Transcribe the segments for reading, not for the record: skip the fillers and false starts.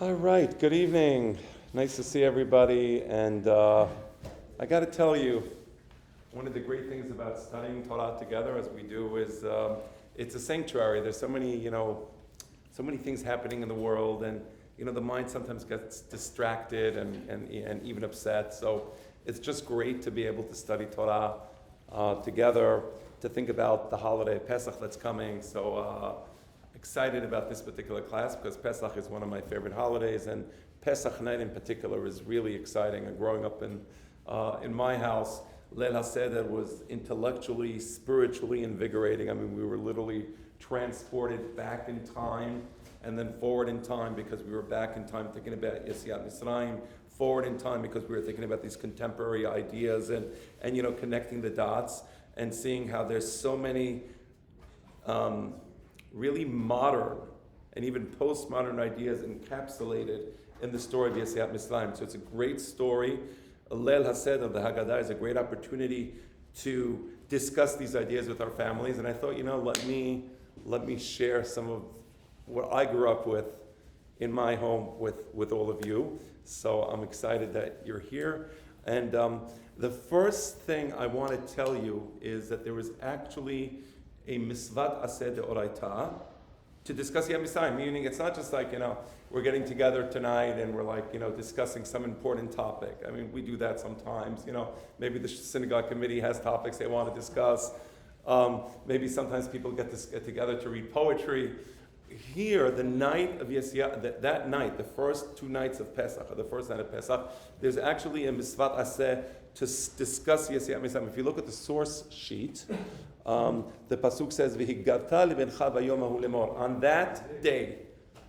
All right, good evening. Nice to see everybody. And I got to tell you, one of the great things about studying Torah together, as we do, is it's a sanctuary. There's so many things happening in the world, and the mind sometimes gets distracted and even upset. So it's just great to be able to study Torah together, to think about the holiday Pesach that's coming. So excited about this particular class because Pesach is one of my favorite holidays, and Pesach night in particular is really exciting. And growing up in my house, Leil HaSeder was intellectually, spiritually invigorating. I mean, we were literally transported back in time and then forward in time because we were back in time thinking about Yetziat Mitzrayim, forward in time because we were thinking about these contemporary ideas and connecting the dots and seeing how there's so many really modern and even postmodern ideas encapsulated in the story of Yetziat Mitzrayim. So it's a great story. Leil HaSeder, the Haggada, is a great opportunity to discuss these ideas with our families. And I thought, let me share some of what I grew up with in my home with all of you. So I'm excited that you're here. And the first thing I want to tell you is that there was actually a misvat aseh deoraita to discuss Yom Mitzrayim, meaning it's not just like, we're getting together tonight and we're discussing some important topic. I mean, we do that sometimes, maybe the synagogue committee has topics they want to discuss. Maybe sometimes people get together to read poetry. Here, the night of Yetziat, that night, the first 2 nights of Pesach, or the first night of Pesach, there's actually a misvat aseh to discuss Yetziat Mitzrayim. If you look at the source sheet, the pasuk says, "V'higgavta lebencha bayom hahu lemor." On that day,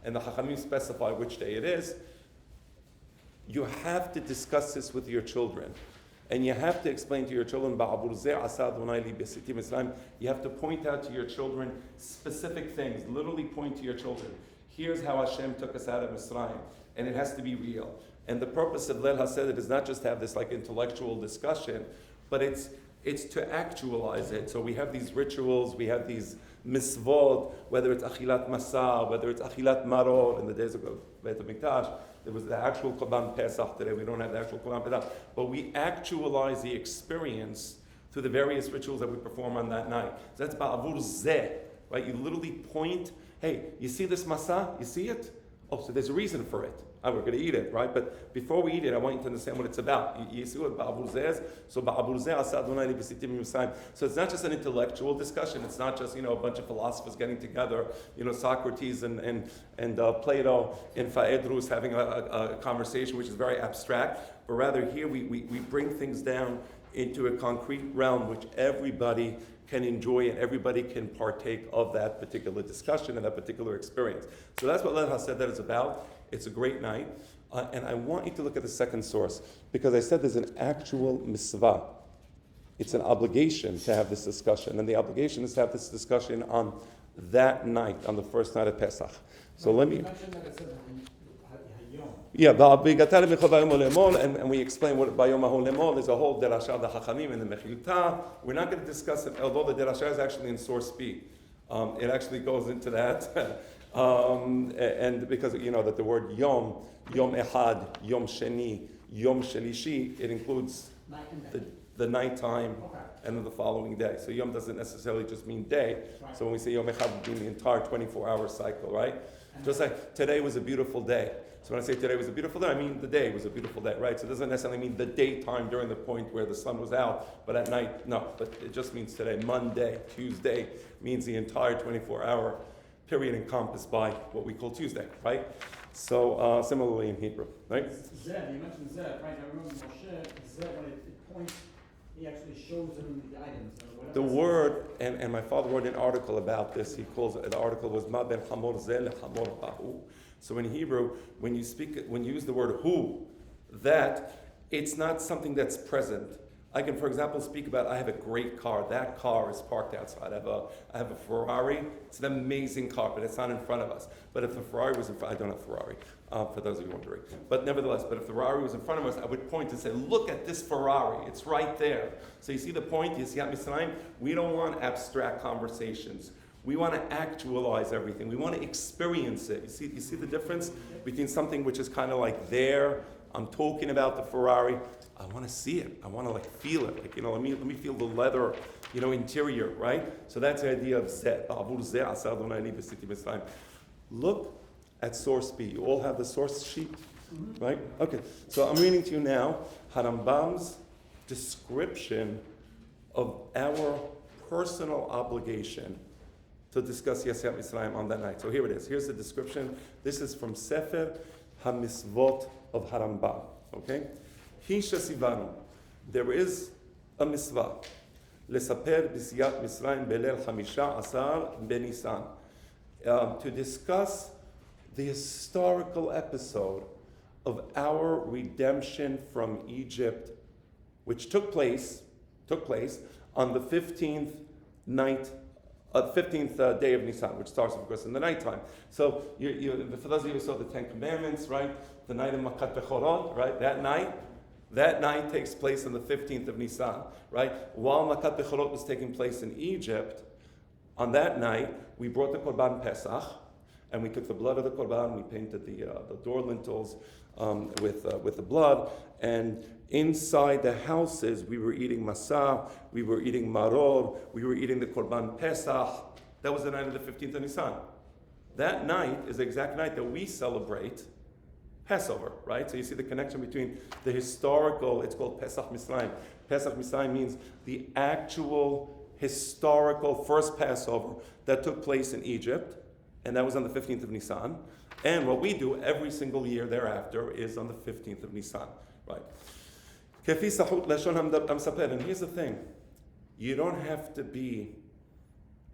and the Chachamim specify which day it is, you have to discuss this with your children. And you have to explain to your children, you have to point out to your children specific things, literally point to your children. Here's how Hashem took us out of Mitzrayim, and it has to be real. And the purpose of Leil HaSeder is not just to have this intellectual discussion, but it's to actualize it. So we have these rituals, we have these misvot, whether it's achilat Masa, whether it's achilat maror in the days of Beit HaMikdash. There was the actual Korban Pesach. Today we don't have the actual Korban Pesach. But we actualize the experience through the various rituals that we perform on that night. So that's ba'avur zeh, right? You literally point, hey, you see this Masa? You see it? Oh, so there's a reason for it. We're going to eat it, right? But before we eat it, I want you to understand what it's about. You see what ba'avur zeh is? So ba'avur zeh asa Adonai li b'sitim Yisrael. So it's not just an intellectual discussion. It's not just, a bunch of philosophers getting together, Socrates and Plato in Phaedrus having a conversation which is very abstract. But rather here we bring things down into a concrete realm which everybody can enjoy and everybody can partake of that particular discussion and that particular experience. So that's what Leil HaSeder is about. It's a great night. And I want you to look at the second source because I said there's an actual mitzvah. It's an obligation to have this discussion. And the obligation is to have this discussion on that night, on the first night of Pesach. So let me... Yeah, and we explain what Bayom Hahu Lemor. There's a whole derasha, the Chachamim, and the Mechilta. We're not going to discuss it, although the derasha is actually in source B. It actually goes into that. And because that the word Yom Ehad, Yom Sheni, Yom Shelishi, it includes the nighttime and then the following day. So Yom doesn't necessarily just mean day. Right. So when we say Yom Ehad, we mean the entire 24-hour cycle, right? Just like today was a beautiful day. So when I say today was a beautiful day, I mean the day was a beautiful day, right? So it doesn't necessarily mean the daytime during the point where the sun was out, but at night, no. But it just means today. Monday, Tuesday means the entire 24-hour period encompassed by what we call Tuesday, right? So similarly in Hebrew, right? Zev, you mentioned Zev, right? I remember Moshe, Zev, when it points, he actually shows him the items. The word, and my father wrote an article about this. He calls it, the article was Ma ben Hamor Zeh leHamor Hahu. So in Hebrew, when you use the word hu, that it's not something that's present. I can, for example, speak about I have a great car. That car is parked outside. I have a Ferrari. It's an amazing car, but it's not in front of us. But if the Ferrari was in front, I don't have a Ferrari, for those of you wondering. But nevertheless, if the Ferrari was in front of us, I would point and say, look at this Ferrari. It's right there. So you see the point? You see Mitzrayim? We don't want abstract conversations. We want to actualize everything. We want to experience it. You see the difference between something which is kind of like there. I'm talking about the Ferrari. I want to see it. I want to feel it. Let me feel the leather, interior, right? So that's the idea of zeh. Look at source B. You all have the source sheet, right? Okay. So I'm reading to you now Harambam's description of our personal obligation to discuss Yetziat Mitzrayim on that night. So here it is. Here's the description. This is from Sefer HaMisvot of Harambam. Okay? Hi shesivanu. There is a mitzvah. Lesaper b'Yetziat Mitzrayim belel chamisha asar benisan. To discuss the historical episode of our redemption from Egypt, which took place on the 15th day of Nisan, which starts, of course, in the nighttime. So, for those of you who saw the Ten Commandments, right, the night of Makat Bechorot, right, that night takes place on the 15th of Nisan, right? While Makat Bechorot was taking place in Egypt, on that night, we brought the Korban Pesach, and we took the blood of the Korban, we painted the door lintels with the blood, and inside the houses, we were eating Masa, we were eating Maror, we were eating the Korban Pesach. That was the night of the 15th of Nisan. That night is the exact night that we celebrate Passover, right? So you see the connection between the historical, it's called Pesach Mitzrayim. Pesach Mitzrayim means the actual historical first Passover that took place in Egypt, and that was on the 15th of Nisan. And what we do every single year thereafter is on the 15th of Nisan, right? And here's the thing. You don't have to be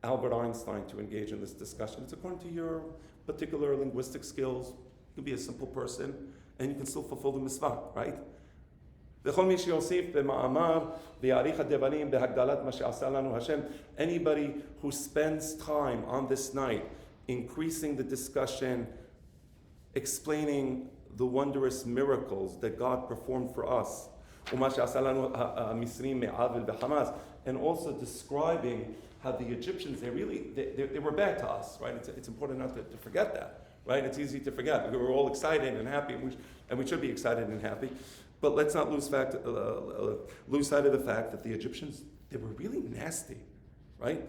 Albert Einstein to engage in this discussion. It's according to your particular linguistic skills. You can be a simple person, and you can still fulfill the mitzvah, right? Anybody who spends time on this night increasing the discussion, explaining the wondrous miracles that God performed for us, and also describing how the Egyptians, they were bad to us, right? It's important not to forget that, right? It's easy to forget. We were all excited and happy, and we should be excited and happy. But let's not lose sight of the fact that the Egyptians, they were really nasty, right?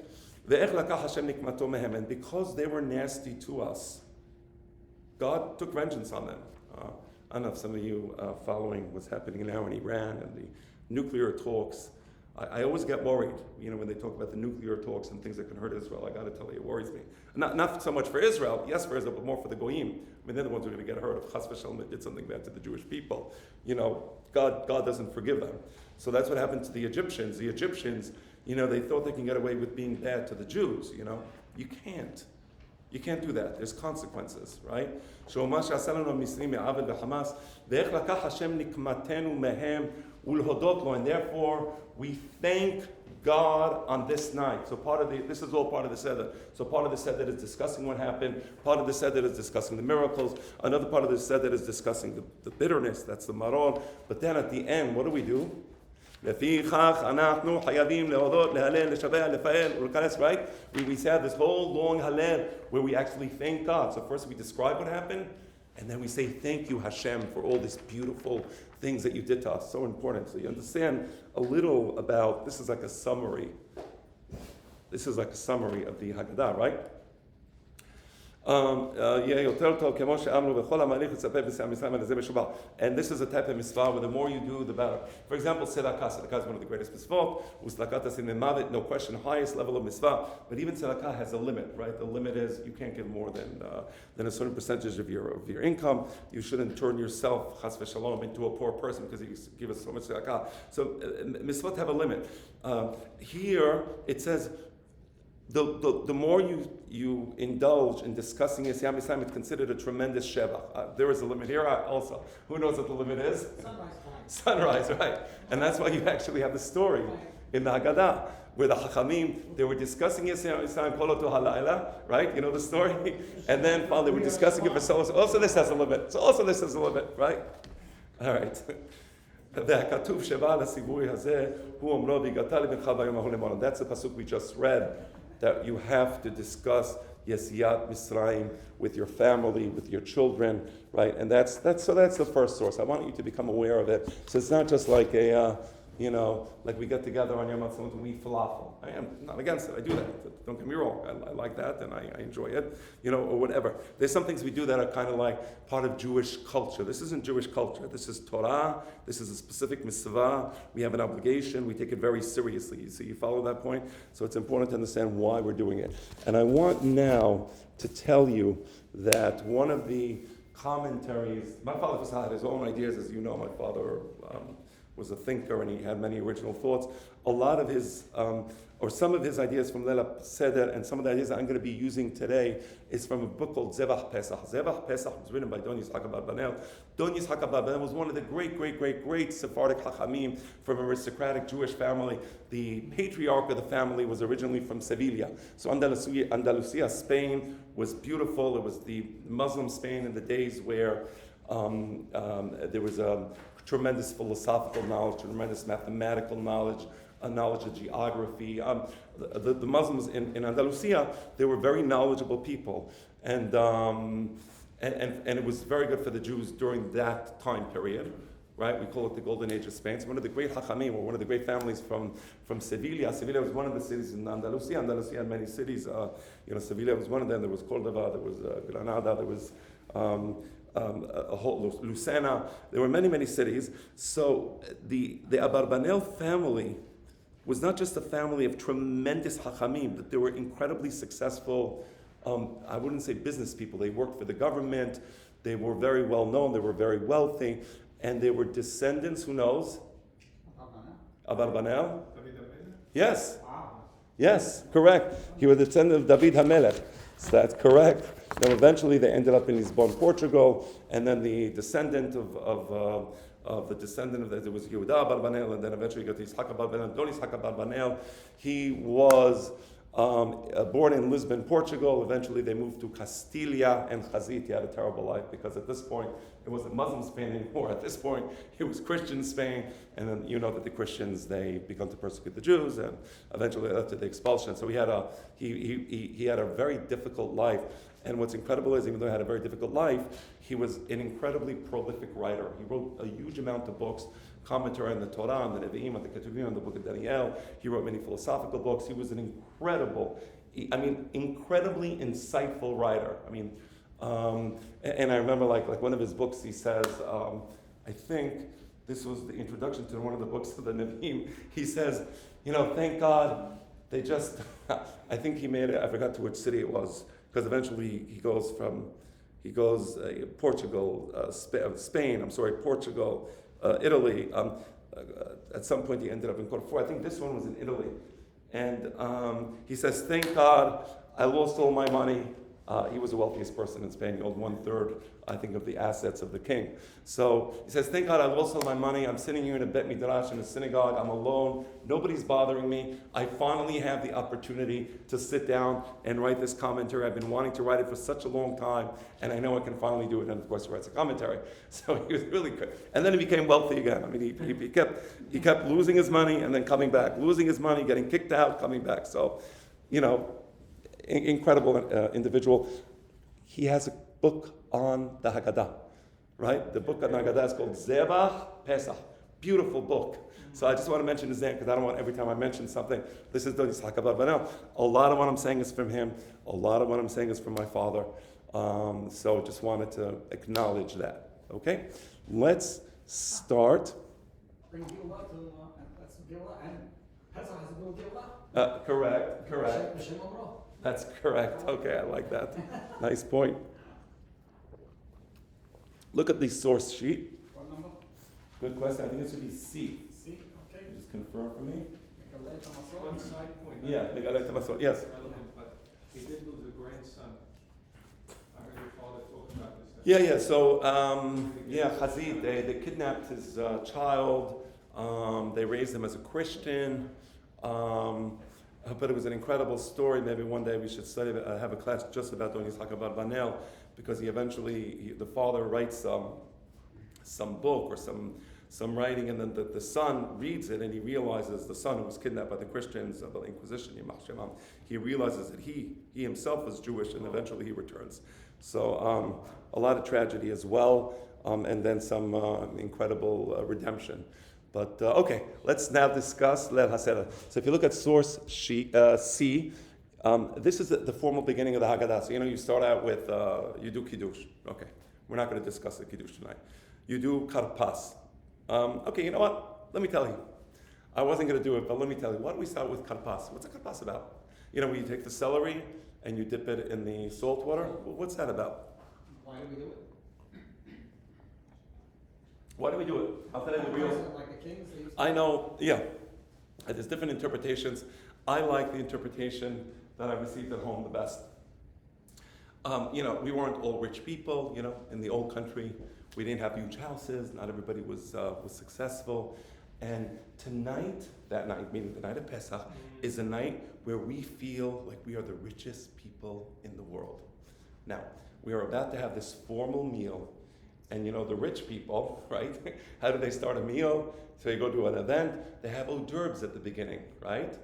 And because they were nasty to us, God took vengeance on them. I don't know if some of you following what's happening now in Iran and the nuclear talks. I always get worried, when they talk about the nuclear talks and things that can hurt Israel. I got to tell you, it worries me. Not so much for Israel, yes for Israel, but more for the Goyim. They're the ones who are going to get hurt if Chas v'Shalom did something bad to the Jewish people. God doesn't forgive them. So that's what happened to the Egyptians. The Egyptians, they thought they can get away with being bad to the Jews. You can't. You can't do that. There's consequences, right? And therefore, we thank God on this night. So this is all part of the Seder. So part of the Seder is discussing what happened. Part of the Seder is discussing the miracles. Another part of the Seder is discussing the bitterness. That's the maror. But then at the end, what do? Right? We say this whole long Hallel where we actually thank God. So first we describe what happened, and then we say thank you Hashem for all these beautiful things that you did to us. So important. So you understand a little about, this is like a summary. This is like a summary of the Haggada, right? And this is a type of mitzvah where the more you do, the better. For example, tzedakah. Tzedakah is one of the greatest mitzvot. No question, highest level of mitzvah. But even tzedakah has a limit, right? The limit is you can't give more than a certain percentage of your income. You shouldn't turn yourself, chas v'shalom, into a poor person because you give us so much tzedakah. So mitzvot have a limit. Here it says, the more you indulge in discussing Yetziat Mitzrayim, it's considered a tremendous shevach. There is a limit here also. Who knows what the limit is? Sunrise, right. And that's why you actually have the story in the Haggada, where the Chachamim, they were discussing Yetziat Mitzrayim, kol oto halayla, right? You know the story? And then they were discussing it for so long. Also this has a limit. So also this has a limit, right? All right. That's the pasuk we just read. that you have to discuss Yesiyat Misraim with your family, with your children, right? And that's the first source. I want you to become aware of it. So it's not just like like we get together on Yom Ha'atzmaut and we eat falafel. I am not against it. I do that. Don't get me wrong. I like that and I enjoy it, or whatever. There's some things we do that are kind of like part of Jewish culture. This isn't Jewish culture. This is Torah. This is a specific mitzvah. We have an obligation. We take it very seriously. So you follow that point? So it's important to understand why we're doing it. And I want now to tell you that one of the commentaries, my father had his own ideas, as you know. My father was a thinker and he had many original thoughts. A lot of his, or some of his ideas from Leila Seder and some of the ideas that I'm going to be using today is from a book called Zevach Pesach. Zevach Pesach was written by Don Yitzhak Abarbanel. Don Yitzhak Abarbanel was one of the great Sephardic Chachamim from an aristocratic Jewish family. The patriarch of the family was originally from Sevilla. So Andalusia, Spain, was beautiful. It was the Muslim Spain in the days where there was a tremendous philosophical knowledge, tremendous mathematical knowledge, a knowledge of geography. The Muslims in Andalusia, they were very knowledgeable people, and it was very good for the Jews during that time period, right? We call it the Golden Age of Spain. So one of the great Hachamim, or one of the great families from Sevilla. Sevilla was one of the cities in Andalusia. Andalusia had many cities. Sevilla was one of them. There was Córdoba, there was Granada, there was a whole Lucena. There were many cities. So the Abarbanel family was not just a family of tremendous hachamim, but they were incredibly successful, I wouldn't say business people. They worked for the government. They were very well known. They were very wealthy. And they were descendants, who knows? Abarbanel? Yes. Yes, correct. He was a descendant of David HaMelech. So that's correct. Now eventually they ended up in Lisbon, Portugal, and then the descendant of the descendant of that, it was Yehuda Abarbanel, and then eventually got to Yitzhak Abarbanel. Don Yitzhak Abarbanel, he was born in Lisbon, Portugal. Eventually they moved to Castilla and Chazit. He had a terrible life because at this point it wasn't Muslim Spain anymore. At this point it was Christian Spain, and then you know that the Christians, they began to persecute the Jews, and eventually led to the expulsion. So he had a very difficult life. And what's incredible is, even though he had a very difficult life, he was an incredibly prolific writer. He wrote a huge amount of books, commentary on the Torah, on the Nevi'im, on the Ketuvim, on the book of Daniel. He wrote many philosophical books. He was an incredibly insightful writer. And I remember like one of his books, he says, I think this was the introduction to one of the books of the Nevi'im. He says, thank God they just, I think he made it, I forgot to which city it was, because eventually he goes Portugal, Portugal, Italy. At some point he ended up in Corfu. I think this one was in Italy. And he says, thank God I lost all my money. He was the wealthiest person in Spain. He owned 1/3, I think, of the assets of the king. So he says, thank God I lost all my money. I'm sitting here in a Bet Midrash in a synagogue. I'm alone. Nobody's bothering me. I finally have the opportunity to sit down and write this commentary. I've been wanting to write it for such a long time, and I know I can finally do it. And of course, he writes a commentary. So he was really good. And then he became wealthy again. He kept losing his money and then coming back, losing his money, getting kicked out, coming back. So, incredible individual. He has a book on the Haggada, right? The book on the Haggada is called Zevach Pesach. Beautiful book. So I just want to mention his name because I don't want every time I mention something, this is Don Yitzhak Abarbanel. A lot of what I'm saying is from him. A lot of what I'm saying is from my father. So just wanted to acknowledge that. Okay? Let's start. Bring Gila to, that's Gila, and Pesach has to do with Gila? Correct. That's correct. Okay, I like that. Nice point. Look at the source sheet. What number? Good question. I think it should be C. C, okay. Just confirm for me. One side point. Yeah, Megalet HaMasot. Yes. Relevant, but he did lose a grandson. I heard your father talk about this. Yeah. So, Chazid, they kidnapped his child. They raised him as a Christian. But it was an incredible story. Maybe one day we should have a class just about Don Yitzhak Abarbanel, because the father writes some book or some writing, and then the son reads it and he realizes, the son who was kidnapped by the Christians of the Inquisition, he realizes that he himself was Jewish, and eventually he returns. So a lot of tragedy as well, and then some incredible redemption. But okay, let's now discuss Leil HaSeder. So if you look at source C, this is the formal beginning of the Haggada. So you start out with, you do Kiddush. Okay, we're not going to discuss the Kiddush tonight. You do karpas. Okay, you know what? Let me tell you. I wasn't going to do it, but let me tell you. Why don't we start with karpas? What's a karpas about? When you take the celery and you dip it in the salt water. What's that about? Why do we do it? Why do we do it? I'll tell you the real. Like the kings, they used to- I know, yeah. There's different interpretations. I like the interpretation that I received at home the best. We weren't all rich people, in the old country. We didn't have huge houses. Not everybody was successful. And that night, meaning the night of Pesach, is a night where we feel like we are the richest people in the world. Now, we are about to have this formal meal. And the rich people, right? How do they start a meal? So you go to an event, they have hors d'oeuvres at the beginning, right?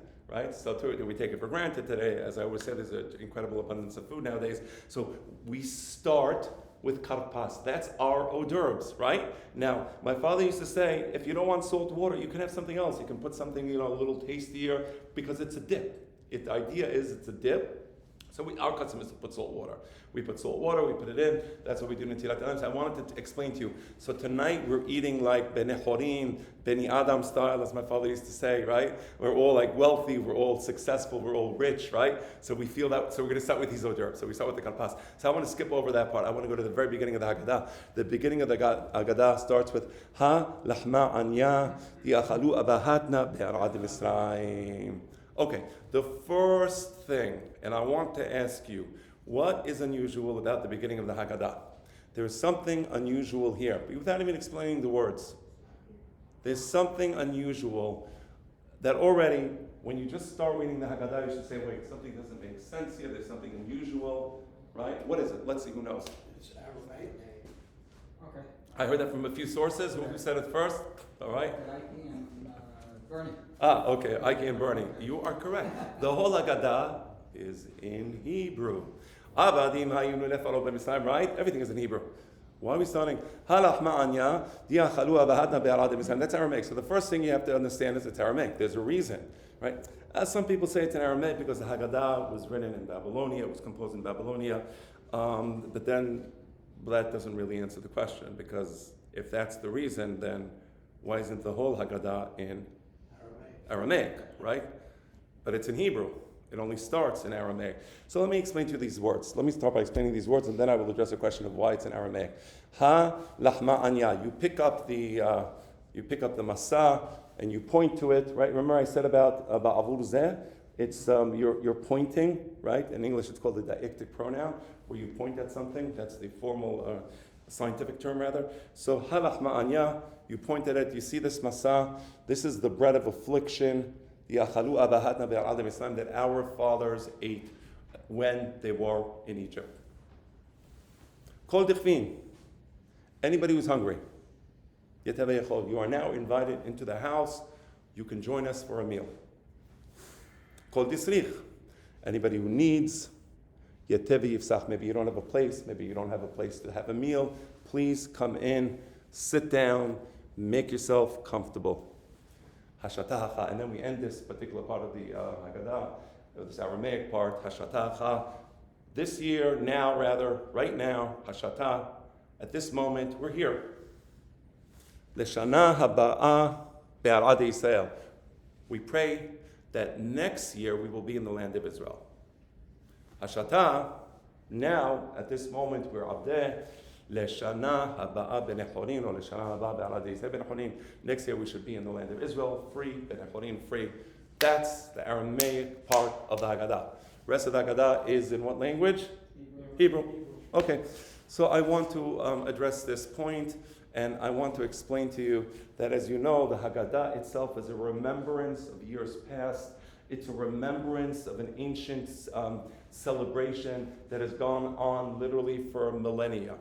So we take it for granted today. As I always say, there's an incredible abundance of food nowadays. So we start with karpas. That's our hors d'oeuvres, right? Now, my father used to say, if you don't want salt water, you can have something else. You can put something, a little tastier, because it's a dip. The idea is it's a dip. So our custom is to put salt water. We put salt water, we put it in. That's what we do in Tirat Adam. So I wanted to explain to you. So tonight we're eating like Bnei Hareen, Bnei Adam style, as my father used to say, right? We're all like wealthy, we're all successful, we're all rich, right? So we feel that. So we're going to start with these hors d'oeuvres. So we start with the karpas. So I want to skip over that part. I want to go to the very beginning of the Haggada. The beginning of the Haggada starts with Ha lahma anya yachalu abahatna be'arad Misraim. Okay, the first thing, and I want to ask you, what is unusual about the beginning of the Haggada? There is something unusual here, but without even explaining the words. There's something unusual that already, when you just start reading the Haggada, you should say, wait, something doesn't make sense here, there's something unusual, right? What is it? Let's see, who knows? It's Aramaic name. Okay. I heard that from a few sources. Who said it first? All right. Bernie. Okay, Ike and Bernie. You are correct. The whole Haggada is in Hebrew. Right? Everything is in Hebrew. Why are we starting? That's Aramaic. So the first thing you have to understand is it's Aramaic. There's a reason, right? As some people say it's in Aramaic because the Haggada was written in Babylonia, it was composed in Babylonia. But that doesn't really answer the question, because if that's the reason, then why isn't the whole Haggada in Aramaic, right? But it's in Hebrew. It only starts in Aramaic. So let me explain to you these words. Let me start by explaining these words, and then I will address the question of why it's in Aramaic. Ha lahma anya. You pick up the Masa and you point to it, right? Remember I said about avur zeh? It's you're pointing, right? In English it's called the deictic pronoun, where you point at something. That's the formal scientific term rather. So ha lahma anya. You point at it. You see this Masa. This is the bread of affliction. That our fathers ate when they were in Egypt. Kol dichvin. Anybody who's hungry. You are now invited into the house. You can join us for a meal. Kol disrich. Anybody who needs. Maybe you don't have a place. Maybe you don't have a place to have a meal. Please come in, sit down, make yourself comfortable. Hashatacha, and then we end this particular part of the Haggada, this Aramaic part, Hashatacha. This year, right now, Hashata, at this moment, we're here. Leshana haba'a be'arad Yisrael. We pray that next year we will be in the land of Israel. Hashata, now, at this moment, we're Abdeh. Leshana haba'a b'nei Hareen, or Leshana haba'a be'arad Yisrael b'nei Hareen. Next year we should be in the land of Israel, free, b'nei Hareen, free. That's the Aramaic part of the Haggada. Rest of the Haggada is in what language? Hebrew. Okay, so I want to address this point, and I want to explain to you that, as you know, the Haggada itself is a remembrance of years past. It's a remembrance of an ancient celebration that has gone on literally for millennia.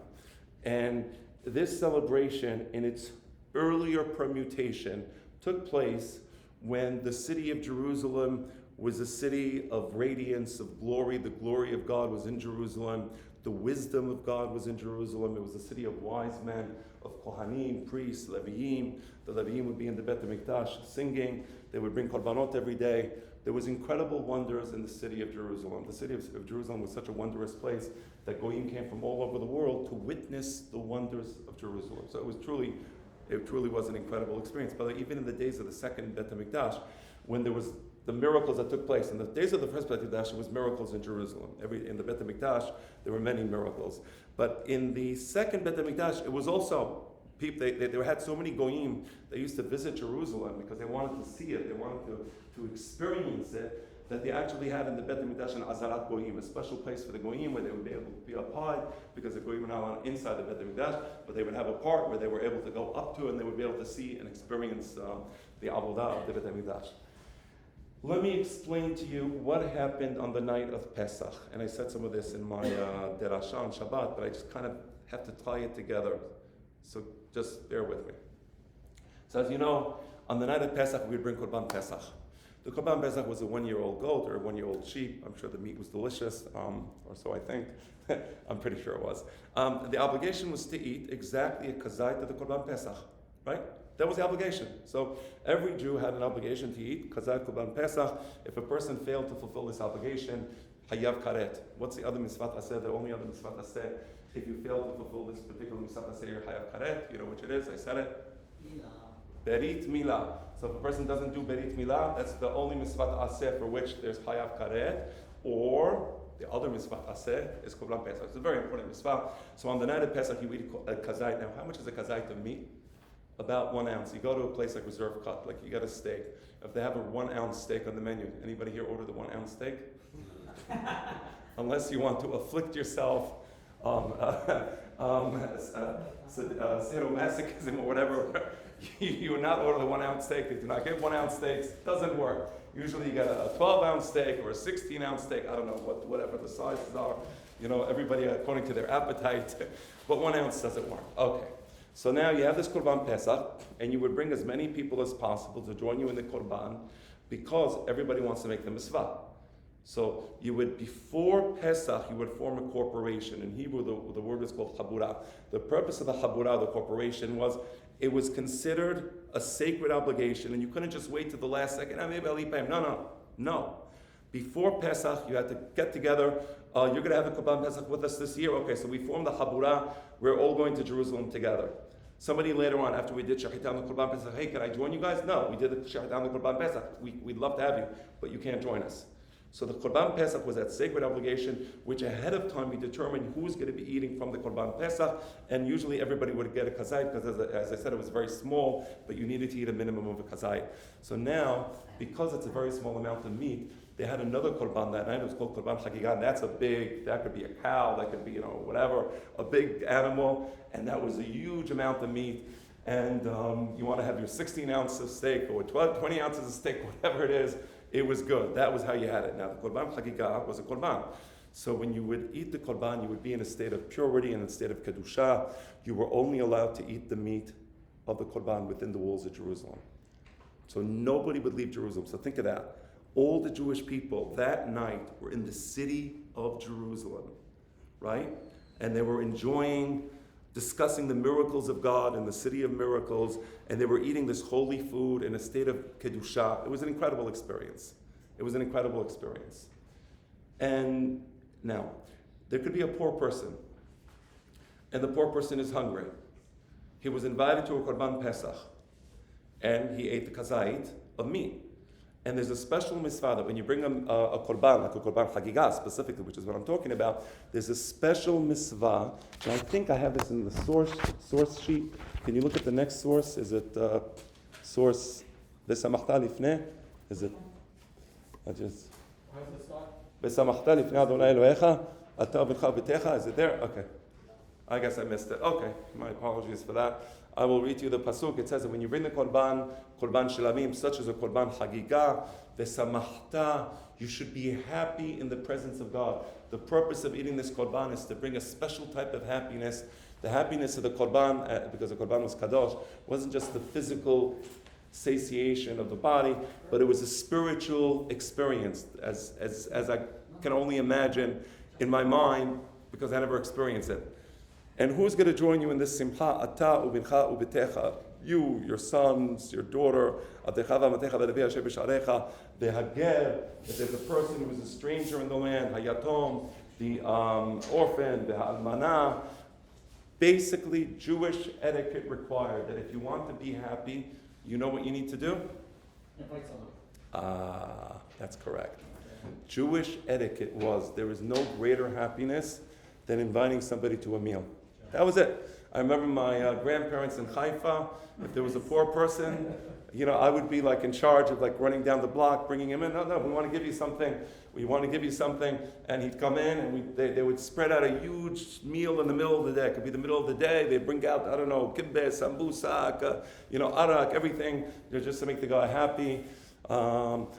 And this celebration, in its earlier permutation took place when the city of Jerusalem was a city of radiance, of glory. The glory of God was in Jerusalem. The wisdom of God was in Jerusalem. It was a city of wise men, of Kohanim, priests, Leviim. The Leviim would be in the Bet HaMikdash singing. They would bring korbanot every day. There was incredible wonders in the city of Jerusalem. The city of Jerusalem was such a wondrous place that Goyim came from all over the world to witness the wonders of Jerusalem. So it truly was an incredible experience. But even in the days of the second Bet HaMikdash, when there was the miracles that took place. In the days of the first Bet HaMikdash, there was miracles in Jerusalem. In the Bet HaMikdash, there were many miracles. But in the second Bet HaMikdash, it was also people. They had so many goyim. They used to visit Jerusalem because they wanted to see it. They wanted to experience it. That they actually had in the Bet HaMikdash an Azarat Goyim, a special place for the Goyim where they would be able to be up high because the Goyim were not on inside the Bet HaMikdash, but they would have a part where they were able to go up to and they would be able to see and experience the Avodah of the Bet HaMikdash. Let me explain to you what happened on the night of Pesach. And I said some of this in my derasha on Shabbat, but I just kind of have to tie it together. So just bear with me. So as you know, on the night of Pesach, we would bring Korban Pesach. The Korban Pesach was a 1-year-old goat or a 1-year-old sheep. I'm sure the meat was delicious, or so I think. I'm pretty sure it was. The obligation was to eat exactly a kazait of the Korban Pesach, right? That was the obligation. So every Jew had an obligation to eat kazait Korban Pesach. If a person failed to fulfill this obligation, hayav karet. What's the other mitzvah aseh? The only other mitzvah aseh. If you fail to fulfill this particular mitzvah aseh, you're hayav karet. You know which it is? I said it. Berit milah. So if a person doesn't do berit milah, that's the only mitzvah aseh for which there's hayav karet, or the other mitzvah aseh is korban pesach. It's a very important mitzvah. So on the night of Pesach, you eat a kazait. Now, how much is a kazait of meat? About 1 ounce. You go to a place like Reserve Cut, like you get a steak. If they have a 1 ounce steak on the menu, anybody here order the 1 ounce steak? Unless you want to afflict yourself, sadomasochism or whatever, you would not order the 1 ounce steak. They do not get 1 ounce steaks. It doesn't work. Usually you get a 12 ounce steak or a 16 ounce steak. I don't know whatever the sizes are. You know, everybody according to their appetite. But 1 ounce doesn't work. Okay. So now you have this Korban Pesach, and you would bring as many people as possible to join you in the Korban because everybody wants to make the mitzvah. So you would, before Pesach, you would form a corporation. In Hebrew, the word is called Habura. The purpose of the Habura, the corporation, was it was considered a sacred obligation, and you couldn't just wait to the last second, maybe I'll eat by him. No. Before Pesach, you had to get together. You're going to have the Korban Pesach with us this year? Okay, so we formed the Habura. We're all going to Jerusalem together. Somebody later on, after we did Shechita on the Korban Pesach, hey, can I join you guys? No, we did the Shechita on the Korban Pesach. We'd love to have you, but you can't join us. So the Korban Pesach was that sacred obligation, which ahead of time we determined who's going to be eating from the Korban Pesach, and usually everybody would get a kazait, because as I said, it was very small, but you needed to eat a minimum of a kazait. So now, because it's a very small amount of meat, they had another korban that night. It was called korban Haggada, and that could be a cow, that could be, whatever, a big animal, and that was a huge amount of meat. And you want to have your 16 ounces of steak or 20 ounces of steak, whatever it is, it was good. That was how you had it. Now, the korban Haggada was a korban. So when you would eat the korban, you would be in a state of purity and in a state of kedusha. You were only allowed to eat the meat of the korban within the walls of Jerusalem. So nobody would leave Jerusalem. So think of that. All the Jewish people that night were in the city of Jerusalem, right? And they were enjoying, discussing the miracles of God in the city of miracles, and they were eating this holy food in a state of kedusha. It was an incredible experience. And now, there could be a poor person, and the poor person is hungry. He was invited to a Korban Pesach, and he ate the kazait of meat. And there's a special mitzvah that when you bring a korban, like a korban Haggada specifically, which is what I'm talking about, there's a special mitzvah, and I think I have this in the source sheet. Can you look at the next source? Is it source V'samachta lifnei? Is it? How does it start? V'samachta lifnei Adonai Elohecha, ata v'cha v'techa. Is it there? Okay. I guess I missed it. Okay, my apologies for that. I will read you the pasuk. It says that when you bring the korban shilamim, such as a korban Haggada, v'samachta, you should be happy in the presence of God. The purpose of eating this korban is to bring a special type of happiness The happiness of the korban, because the korban was kadosh, wasn't just the physical satiation of the body, but it was a spiritual experience, as I can only imagine in my mind, because I never experienced it. And who's going to join you in this simcha? Ata ubincha ubitecha. You, your sons, your daughter, the hager, if there's a person who is a stranger in the land, hayatom, the orphan, the almana. Basically, Jewish etiquette required that if you want to be happy, you know what you need to do? Invite someone. That's correct. Jewish etiquette was there is no greater happiness than inviting somebody to a meal. That was it. I remember my grandparents in Haifa. If there was a poor person, I would be like in charge of like running down the block, bringing him in. No, we want to give you something. We want to give you something. And he'd come in and they would spread out a huge meal in the middle of the day. It could be the middle of the day. They'd bring out, kibbeh, sambusak, arak, everything. They're just to make the guy happy.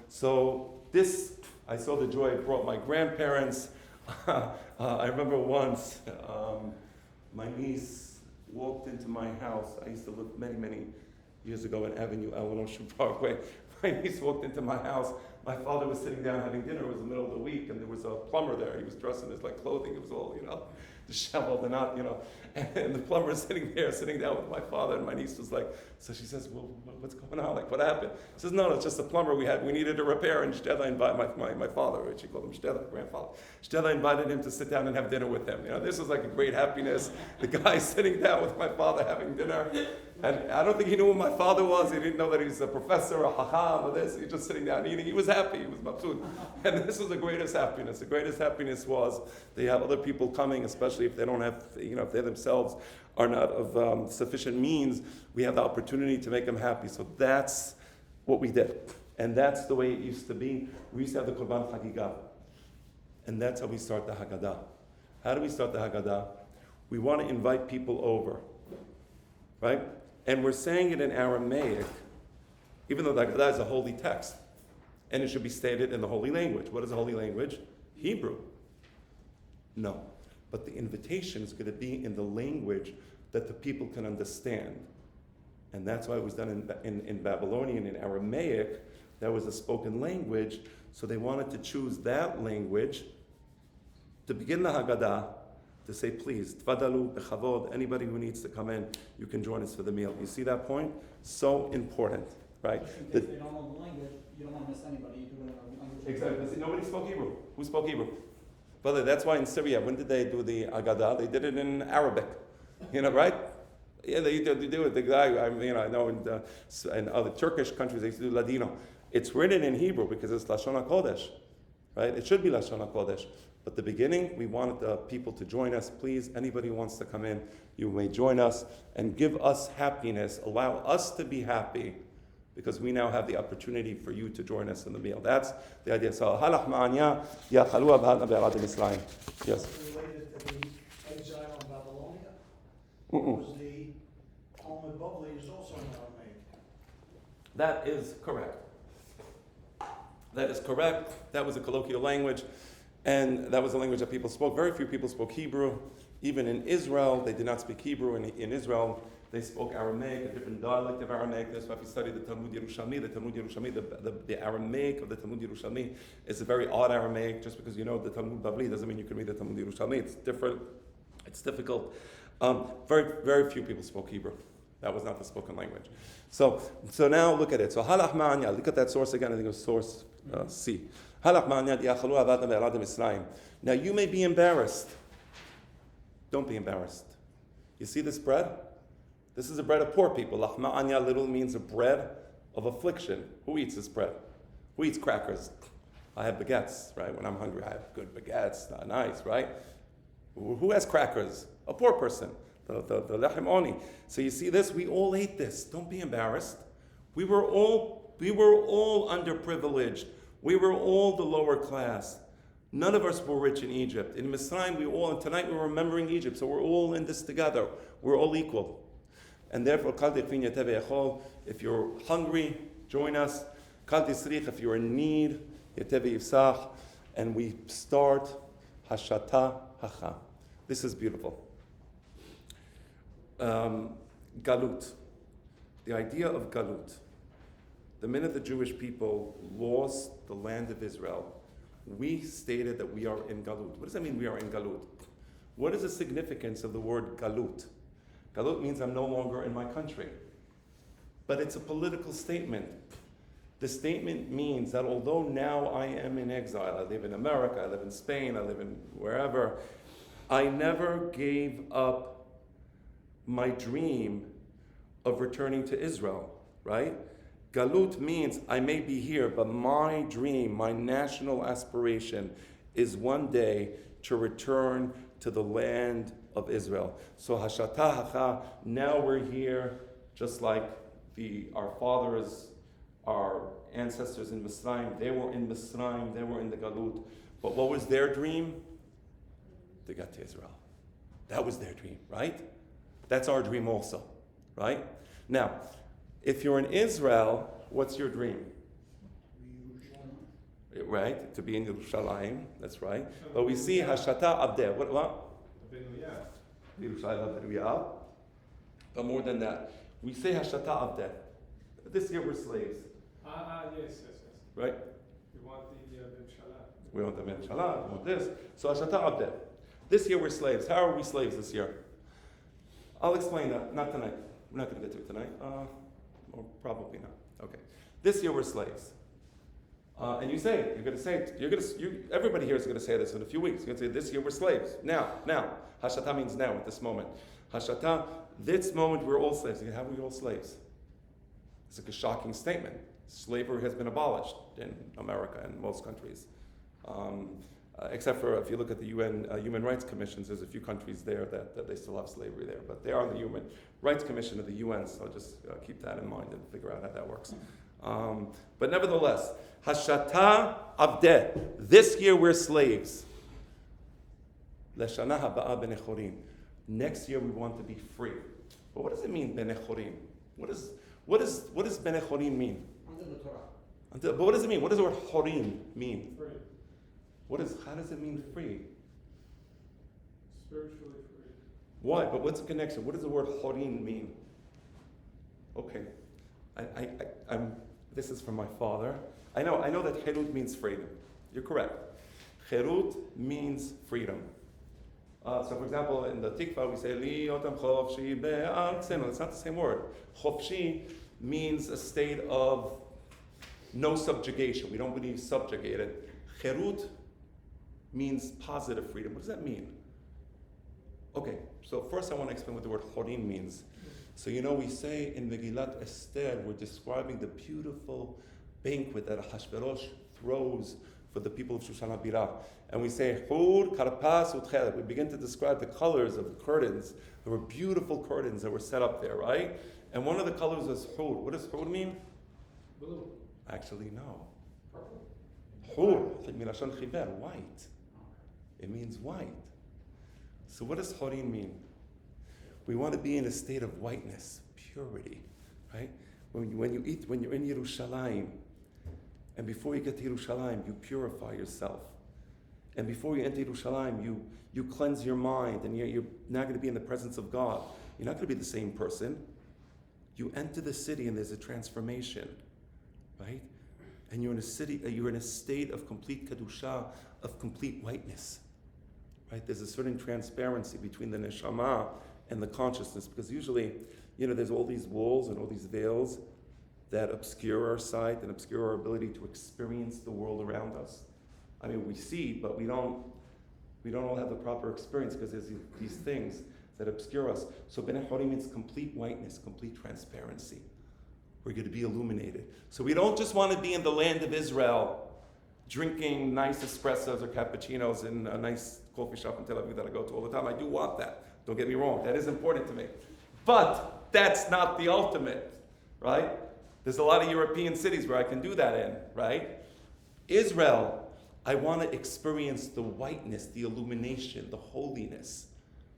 So this, I saw the joy it brought my grandparents. I remember once, my niece walked into my house. I used to live many, many years ago in Avenue L on Ocean Parkway. My niece walked into my house. My father was sitting down having dinner. It was the middle of the week, and there was a plumber there. He was dressed in his clothing. It was all, disheveled and not, And the plumber is sitting down with my father, and my niece was like, so she says, well, what's going on? What happened? He says, no, it's just a plumber we needed to repair, and Shtela invited my father, she called him Shtela, grandfather. Shtela invited him to sit down and have dinner with him. This was like a great happiness. The guy sitting down with my father having dinner, and I don't think he knew who my father was. He didn't know that he's a professor, a chacham, or this. He's just sitting down eating. He was happy. He was mabsut. And this was the greatest happiness. The greatest happiness was they have other people coming, especially if they don't have, if they themselves are not of sufficient means, we have the opportunity to make them happy. So that's what we did. And that's the way it used to be. We used to have the Korban Chagiga. And that's how we start the Haggada. How do we start the Haggada? We want to invite people over. Right? And we're saying it in Aramaic, even though the Haggada is a holy text. And it should be stated in the holy language. What is the holy language? Hebrew. No. But the invitation is going to be in the language that the people can understand. And that's why it was done in Babylonian, in Aramaic. That was a spoken language. So they wanted to choose that language to begin the Haggada, to say, please, tfadalu, bechavod, anybody who needs to come in, you can join us for the meal. You see that point? So important, right? Just in case they don't know the language, you don't want to miss anybody. You do it in a language. Exactly. See, nobody spoke Hebrew. Who spoke Hebrew? Brother, that's why in Syria, when did they do the Haggada? They did it in Arabic. Right? Yeah, they do it. The guy, I know in other Turkish countries, they used to do Ladino. It's written in Hebrew because it's Lashon HaKodesh. Right? It should be Lashon HaKodesh. But the beginning, we wanted the people to join us. Please, anybody who wants to come in, you may join us and give us happiness. Allow us to be happy because we now have the opportunity for you to join us in the meal. That's the idea. So, halach ma'anya, ya chalua b'halna be'arad Mitzrayim. Yes. Related to the exile in Babylonia? Mm-mm. Was the Talmud Bavli is also in Aramaic? That is correct. That is correct. That was a colloquial language. And that was the language that people spoke. Very few people spoke Hebrew. Even in Israel, they did not speak Hebrew. In Israel, they spoke Aramaic, a different dialect of Aramaic. That's why if you study the Talmud Yerushalmi, the Aramaic of the Talmud Yerushalmi is a very odd Aramaic. Just because you know the Talmud Bavli doesn't mean you can read the Talmud Yerushalmi. It's different. It's difficult. Very, very few people spoke Hebrew. That was not the spoken language. So now look at it. So halach ma'anya. Look at that source again. I think it was source C. Now you may be embarrassed. Don't be embarrassed. You see this bread? This is a bread of poor people. Lahma anya literally means a bread of affliction. Who eats this bread? Who eats crackers? I have baguettes, right? When I'm hungry, I have good baguettes. Nice, right? Who has crackers? A poor person. The lechem oni. So you see this? We all ate this. Don't be embarrassed. We were all underprivileged. We were all the lower class. None of us were rich in Egypt. In Mitzrayim, and tonight we're remembering Egypt, so we're all in this together. We're all equal. And therefore, if you're hungry, join us. If you're in need, and we start Hashata Hacha. This is beautiful. Galut. The idea of Galut. The minute the Jewish people lost the land of Israel, we stated that we are in Galut. What does that mean, we are in Galut? What is the significance of the word Galut? Galut means I'm no longer in my country. But it's a political statement. The statement means that although now I am in exile, I live in America, I live in Spain, I live in wherever, I never gave up my dream of returning to Israel, right? Galut means I may be here, but my dream, my national aspiration is one day to return to the land of Israel. So Hashata Hacha, now we're here, just like our fathers, our ancestors in Mitzrayim, they were in Mitzrayim, they were in the Galut. But what was their dream? They got to Israel. That was their dream, right? That's our dream also, right? Now, if you're in Israel, what's your dream? Right? To be in Yerushalayim, that's right. But we see Hashata Abdeh. What? Yerushalayim. But more than that, we say Hashata Abdeh. This year we're slaves. Yes. Right? We want the Menshala. We want the Menshala, we want this. So Hashata Abdeh. This year we're slaves. How are we slaves this year? I'll explain that. Not tonight. We're not going to get to it tonight. Or probably not. Okay. This year we're slaves. And you say it. You're going to say it. Everybody here is going to say this in a few weeks. You're going to say, this year we're slaves. Now. Hashata means now, at this moment. Hashata, this moment we're all slaves. How are we all slaves? It's like a shocking statement. Slavery has been abolished in America and most countries. Except for if you look at the UN Human Rights Commissions, there's a few countries there that they still have slavery there. But they are the Human Rights Commission of the UN, so just keep that in mind and figure out how that works. But nevertheless, Hashata Abdeh. This year we're slaves. Leshana haba'a benechorim. Next year we want to be free. But what does it mean, benechorim? What does benechorim mean? Under the Torah. But what does it mean? What does the word chorim mean? Free. How does it mean free? Spiritually free. Why? But what's the connection? What does the word chorim mean? Okay. This is from my father. I know that cherut means freedom. You're correct. Cherut means freedom. So for example, in the Tikva we say, Li otam chofshi be'artzenu. It's not the same word. Chofshi means a state of no subjugation. We don't believe subjugated. Cherut means positive freedom. What does that mean? Okay, so first I want to explain what the word chorim means. So we say in Megillat Esther, we're describing the beautiful banquet that Ahashverosh throws for the people of Shushan HaBirah. And we say, Hur, karpas, utchelet. We begin to describe the colors of the curtains. There were beautiful curtains that were set up there, right? And one of the colors is Hur. What does Hur mean? Blue. Actually, no. Purple. Hur, milashon chiver, white. It means white. So what does Hareen mean? We want to be in a state of whiteness, purity, right? When you're in Yerushalayim, and before you get to Yerushalayim, you purify yourself. And before you enter Yerushalayim, you cleanse your mind, and you're not going to be in the presence of God. You're not going to be the same person. You enter the city, and there's a transformation, right? And you're in a state of complete kedusha, of complete whiteness, right? There's a certain transparency between the neshama and the consciousness, because usually, there's all these walls and all these veils that obscure our sight and obscure our ability to experience the world around us. I mean, we see, but we don't all have the proper experience because there's these things that obscure us. So Bnei Chorim means complete whiteness, complete transparency. We're going to be illuminated. So we don't just want to be in the land of Israel, drinking nice espressos or cappuccinos in a nice coffee shop in Tel Aviv that I go to all the time. I do want that. Don't get me wrong. That is important to me. But that's not the ultimate, right? There's a lot of European cities where I can do that in, right? Israel, I want to experience the whiteness, the illumination, the holiness.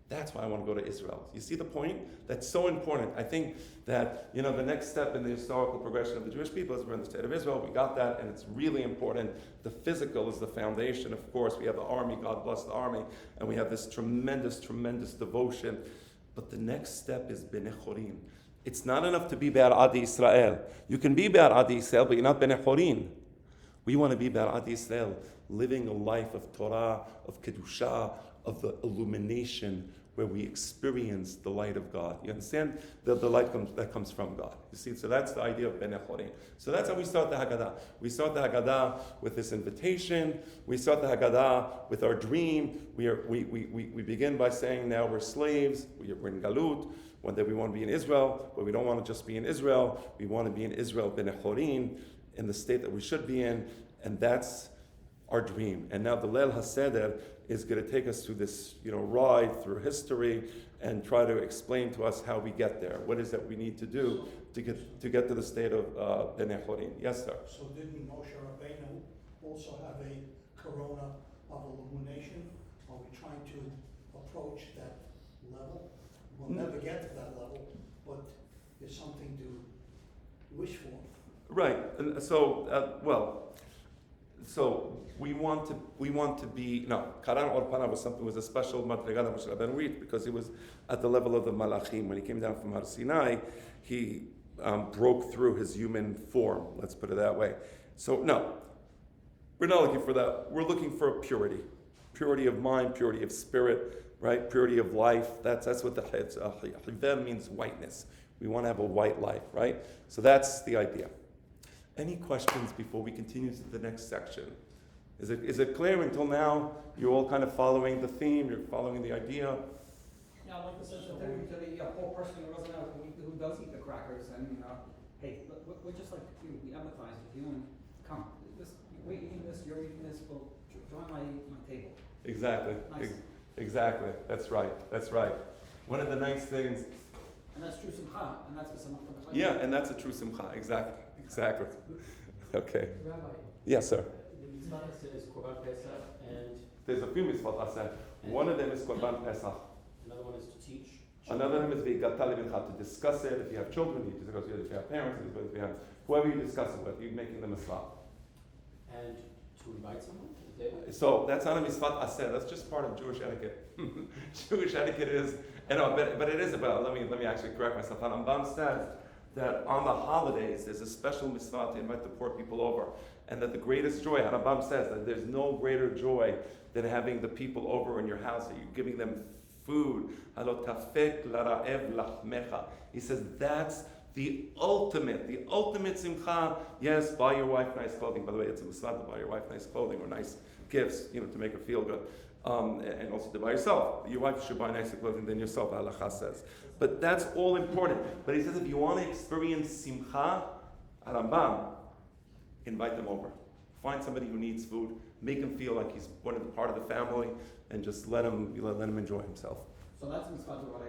That's why I want to go to Israel. You see the point? That's so important. I think that, the next step in the historical progression of the Jewish people is we're in the state of Israel. We got that, and it's really important. The physical is the foundation. Of course, we have the army. God bless the army. And we have this tremendous, tremendous devotion But the next step is Bnei Chorin. It's not enough to be Be'ar Adi Israel. You can be Be'ar Adi Israel, but you're not Bnei Chorin. We want to be Be'ar Adi Israel, living a life of Torah, of Kedusha, of the illumination, where we experience the light of God. You understand? The light that comes from God. You see, so that's the idea of Bnei Chorin. So that's how we start the Haggada. We start the Haggada with this invitation. We start the Haggada with our dream. We begin by saying now we're slaves. We're in Galut. One day we want to be in Israel, but we don't want to just be in Israel. We want to be in Israel, Bnei Chorin, in the state that we should be in, and that's our dream. And now the Leil HaSeder is going to take us through this, ride through history and try to explain to us how we get there. What is that we need to do to get to the state of Bnei Chorin? Yes, sir. So didn't Moshe Rabbeinu also have a corona of illumination? Are we trying to approach that level? We'll never get to that level, but it's something to wish for. Right. And so, so we want to be Karan or Pana was a special madriga that Moshe Rabbeinu reached because he was at the level of the Malachim. When he came down from Har Sinai, he broke through his human form. Let's put it that way. So no, we're not looking for that. We're looking for purity of mind, purity of spirit, right? Purity of life. That's what the Hiver means, whiteness. We want to have a white life, right? So that's the idea. Any questions before we continue to the next section? Is it clear until now? You're all kind of following the theme, you're following the idea? Yeah, like this is the thing to the poor person who doesn't know who does eat the crackers, and hey, we're just like you. We empathize with you, and come, we're eating this, you're eating this. Well, join my table. Exactly. Nice. Exactly. That's right. One of the nice things. And that's true simcha, and that's what some. Yeah, and that's a true simcha. Exactly. Okay. Rabbi. Yes, sir. The mitzvah says Korban Pesach, and There's a few mitzvot aseh. One of them is Korban Pesach. another one is to teach. Another one is V'yigatal levincha, to discuss it. If you have children, you discuss it. If you have parents, if you have whoever you discuss it with, you're making the mitzvah. And to invite someone to the table. So that's not a mitzvah aseh. That's just part of Jewish etiquette. Jewish etiquette is, but it is about. Let me actually correct myself. Rambam says that on the holidays there's a special mitzvah to invite the poor people over, and that the greatest joy, Rambam says that there's no greater joy than having the people over in your house, that you're giving them food. He says that's the ultimate simcha. Yes, buy your wife nice clothing. By the way, it's a mitzvah to buy your wife nice clothing or nice gifts, to make her feel good. And also to buy yourself. Your wife should buy nicer clothing than yourself, halacha says. But that's all important. But he says if you want to experience simcha, Rambam, invite them over. Find somebody who needs food. Make him feel like he's part of the family, and just let him enjoy himself. So that's mitzvah to what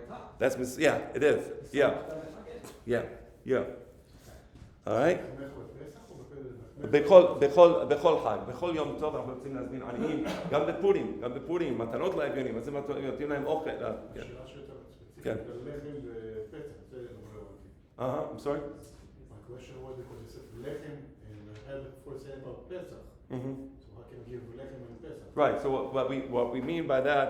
It is. Yeah. All right. בכל חג, בכל יום טוב אנחנו רוצים להזמין עניים, גם בפורים, מתנות לאביונים, נותנים להם אוכל. כן. I'm sorry? My question was because you said lechem and I had before saying about Pesach. So how can you give lechem and Pesach? Right, so what we mean by that,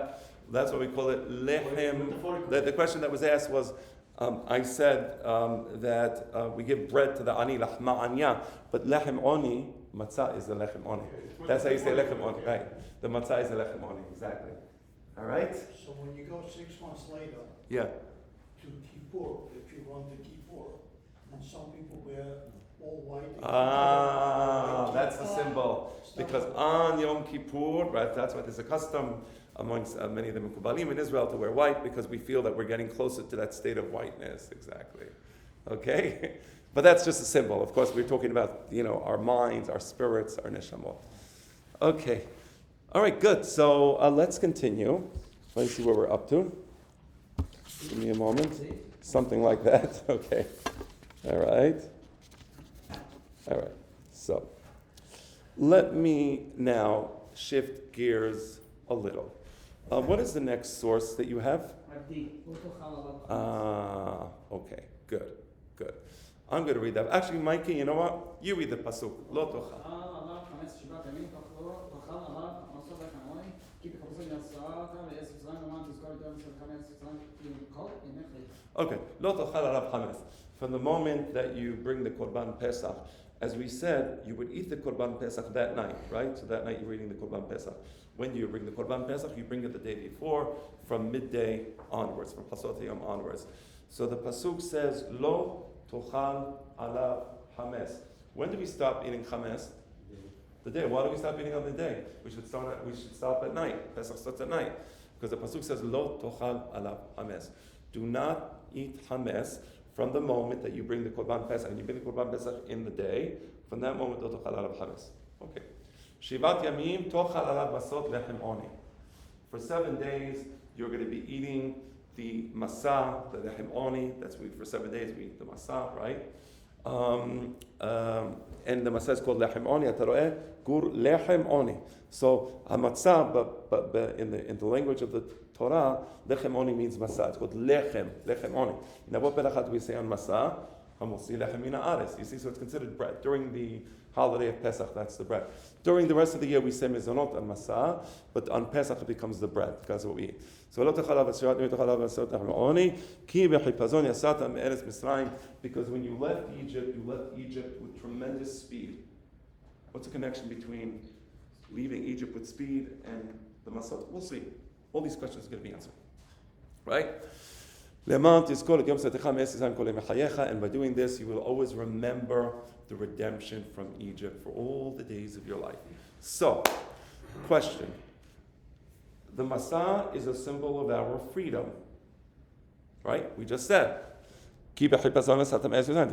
that's what we call it lechem. The question that was asked was, I said that we give bread to the ani, lahma anya, but lechem oni, matzah is the lechem oni. That's how you say lechem oni, right? The matzah is the lechem oni, exactly. All right? So when you go 6 months later Yeah. to Kippur, if you run to Kippur, and some people wear all white. That's the symbol. Because on Yom Kippur, right, that's what is a custom amongst many of the Mekubalim in Israel to wear white, because we feel that we're getting closer to that state of whiteness. Exactly. Okay? But that's just a symbol. Of course, we're talking about, our minds, our spirits, our neshamot. Okay. All right, good. So let's continue. Let's see where we're up to. Give me a moment. Something like that. Okay. All right. So let me now shift gears a little. What is the next source that you have? Okay. Good. I'm going to read that. Actually, Mikey, you know what? You read the pasuk. Lo tochal. Okay, lo tochal alav chametz. From the moment that you bring the korban pesach, as we said, you would eat the korban pesach that night, right? So that night you're eating the korban pesach. When do you bring the korban pesach? You bring it the day before, from midday onwards, from pasot yom onwards. So the pasuk says, lo tochal alav chametz. When do we stop eating chametz? The day. Why do we stop eating on the day? We should stop at night. Pesach starts at night. Because the pasuk says, lo tochal alav chametz. Do not eat chametz from the moment that you bring the korban pesach. And you bring the korban pesach in the day. From that moment, lo tochal alav chametz. Okay. Shivat yamim tochal alav basot lechem oni. For 7 days, you're going to be eating the masa, the lechem oni. That's what we eat for 7 days. We eat the masa, right? And the masa is called lechem oni. Ataroeh gur lechem oni. So hamatzah, but in the language of the Torah, lechem oni means masa. It's called lechem oni. Now, what berachat we say on masa? Hamotzi lechem min haaretz. You see, so it's considered bread during the holiday of Pesach. That's the bread. During the rest of the year, we say mezonot on masa, but on Pesach it becomes the bread because of what we eat. So lo techalav asiyat mi techalav asiyat lechem oni ki bechipazon yasata me'eretz Mitzrayim, because when you left Egypt with tremendous speed. What's the connection between leaving Egypt with speed and the Masa? We'll see. All these questions are going to be answered. Right? And by doing this, you will always remember the redemption from Egypt for all the days of your life. So, question. The Masa is a symbol of our freedom. Right? We just said. The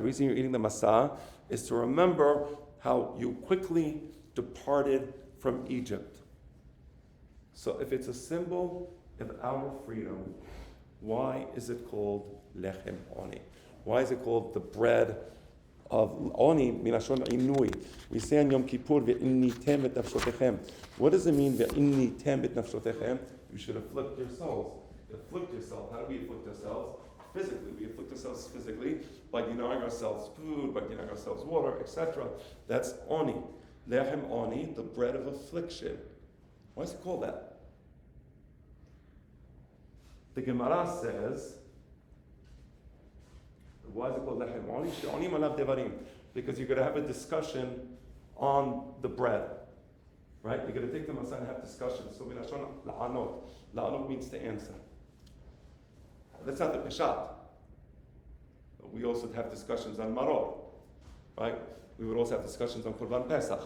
reason you're eating the Masa is to remember how you quickly departed from Egypt. So if it's a symbol of our freedom, why is it called lechem oni? Why is it called the bread of oni? Milashon inui. We say on Yom Kippur, ve'innitem et nafshotechem. What does it mean, ve'innitem et nafshotechem? You should afflict your souls. Afflict yourself. How do we afflict ourselves? Physically. We afflict ourselves physically by denying ourselves food, by denying ourselves water, etc. That's oni. Lechem oni, the bread of affliction. Why is it called that? The Gemara says, why is it called lechem oni? She'onim alav devarim. Because you're going to have a discussion on the bread. Right? You're going to take the Masa and have discussions. So, milashon la'anot. La'anot means to answer. That's not the peshat. We also have discussions on maror, right? We would also have discussions on korban pesach.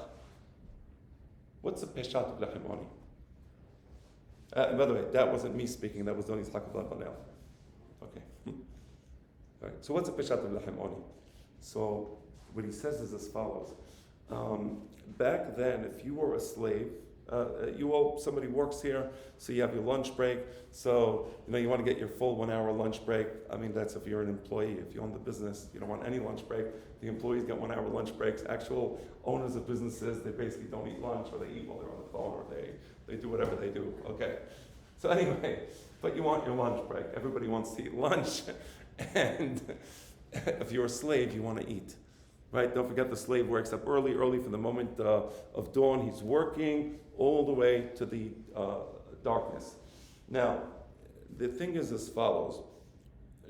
What's the peshat of lechem oni? By the way, that wasn't me speaking. That was Don Yitzhak Banel. Okay. All right. So what's the peshat of lechem oni? So what he says is as follows. Back then, if you were a slave, somebody works here, so you have your lunch break. So, you want to get your full 1 hour lunch break. I mean, that's if you're an employee. If you own the business, you don't want any lunch break. The employees get 1 hour lunch breaks. Actual owners of businesses, they basically don't eat lunch, or they eat while they're on the phone, or they do whatever they do. Okay. So anyway, but you want your lunch break. Everybody wants to eat lunch. And if you're a slave, you want to eat. Right? Don't forget the slave wakes up early from the moment of dawn. He's working all the way to the darkness. Now, the thing is as follows.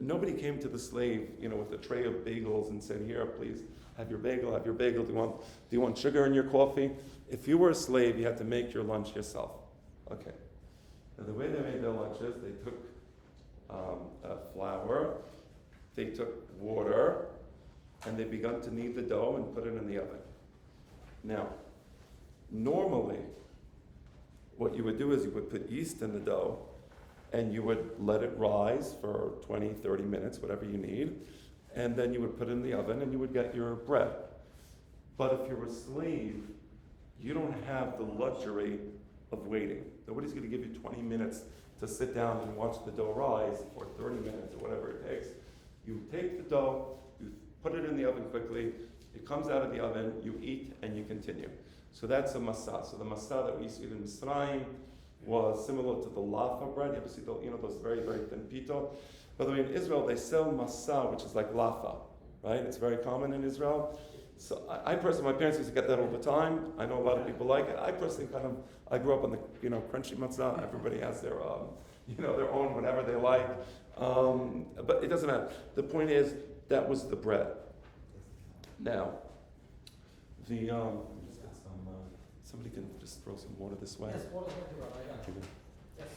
Nobody came to the slave, with a tray of bagels and said, "Here, please, have your bagel, Do you want sugar in your coffee?" If you were a slave, you had to make your lunch yourself. Okay. Now, the way they made their lunches, they took flour, they took water, and they began to knead the dough and put it in the oven. Now, normally, what you would do is you would put yeast in the dough, and you would let it rise for 20, 30 minutes, whatever you need, and then you would put it in the oven and you would get your bread. But if you're a slave, you don't have the luxury of waiting. Nobody's going to give you 20 minutes to sit down and watch the dough rise, or 30 minutes, or whatever it takes. You take the dough, you put it in the oven quickly, it comes out of the oven, you eat, and you continue. So that's a masa. So the masa that we used to eat in Mitzrayim was similar to the lafa bread. You ever see those very, very thin pito? By the way, in Israel, they sell masa, which is like lafa, right? It's very common in Israel. So I personally, my parents used to get that all the time. I know a lot of people like it. I personally I grew up on the, crunchy matzah. Everybody has their their own whatever they like. But it doesn't matter. The point is, that was the bread. Now, somebody can just throw some water this way. Yes, water's right here, I got it. Yes.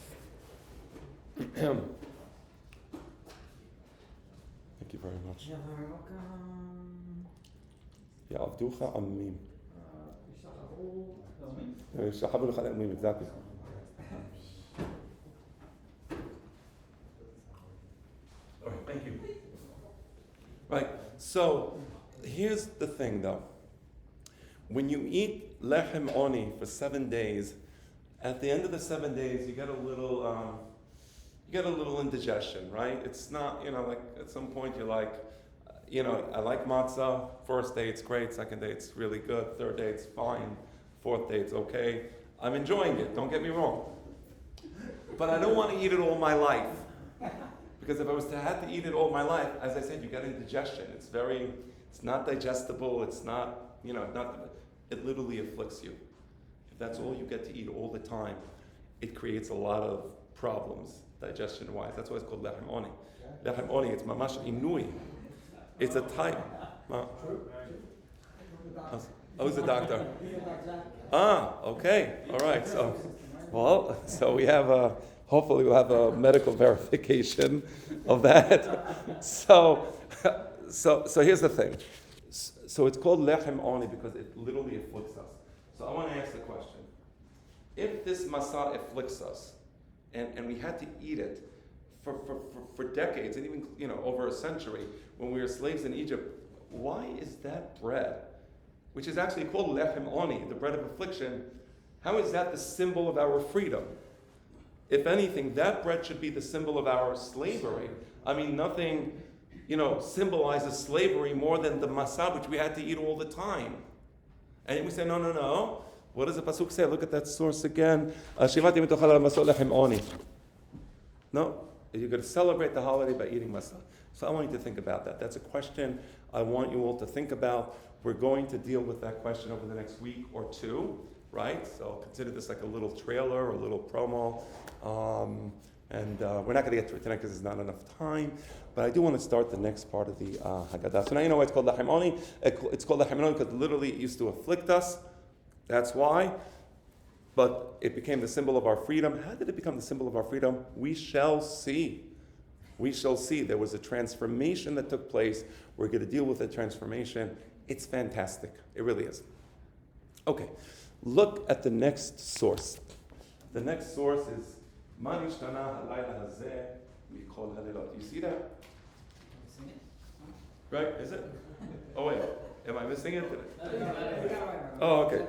Thank you very much. You're very welcome. يعبدوك عميم. يشتغل يشحبوا لك على أميم, exactly. All right, thank you. Right, so here's the thing though. When you eat lechem oni for 7 days, at the end of the 7 days, you get a little indigestion, right? It's not, like at some point you're like, I like matzah. First day it's great. Second day it's really good. Third day it's fine. Fourth day it's okay. I'm enjoying it. Don't get me wrong. But I don't want to eat it all my life. Because if I was to have to eat it all my life, as I said, you get indigestion. It's not digestible. It's not, it literally afflicts you. If that's all you get to eat all the time, it creates a lot of problems, digestion-wise. That's why it's called lechem oni. Lechem oni, it's mamash inui. It's a type. Who's the doctor? Okay. All right. So we have hopefully we'll have a medical verification of that. So here's the thing. So it's called lechem oni because it literally afflicts us. So I want to ask the question. If this masa afflicts us, and we had to eat it for decades, and even over a century, when we were slaves in Egypt, why is that bread, which is actually called lechem oni, the bread of affliction, how is that the symbol of our freedom? If anything, that bread should be the symbol of our slavery. I mean, nothing, symbolizes slavery more than the masa, which we had to eat all the time. And we say, no. What does the pasuk say? Look at that source again. No, you're going to celebrate the holiday by eating masa. So I want you to think about that. That's a question I want you all to think about. We're going to deal with that question over the next week or two, right? So consider this like a little trailer or a little promo. And we're not going to get to it tonight because there's not enough time. But I do want to start the next part of the Haggada. So now you know why it's called lechem oni. It's called lechem oni because literally it used to afflict us. That's why. But it became the symbol of our freedom. How did it become the symbol of our freedom? We shall see. We shall see. There was a transformation that took place. We're going to deal with that transformation. It's fantastic. It really is. Okay. Look at the next source. The next source is Ma nishtana halayla hazeh mikol halilot. You see that? Right? Is it? Oh wait. Am I missing it? Oh, okay.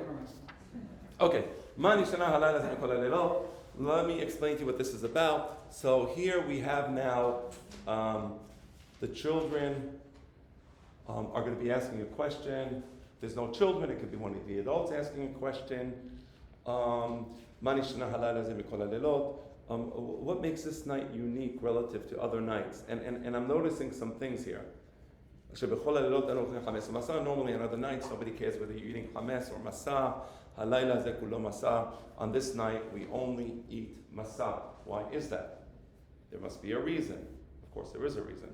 Okay. Ma nishtana halayla hazeh mikol halilot. Let me explain to you what this is about. So here we have now the children are going to be asking a question. There's no children. It could be one of the adults asking a question. What makes this night unique relative to other nights? And I'm noticing some things here. Normally on other nights, nobody cares whether you're eating hames or masa. On this night, we only eat masa. Why is that? There must be a reason. Of course, there is a reason.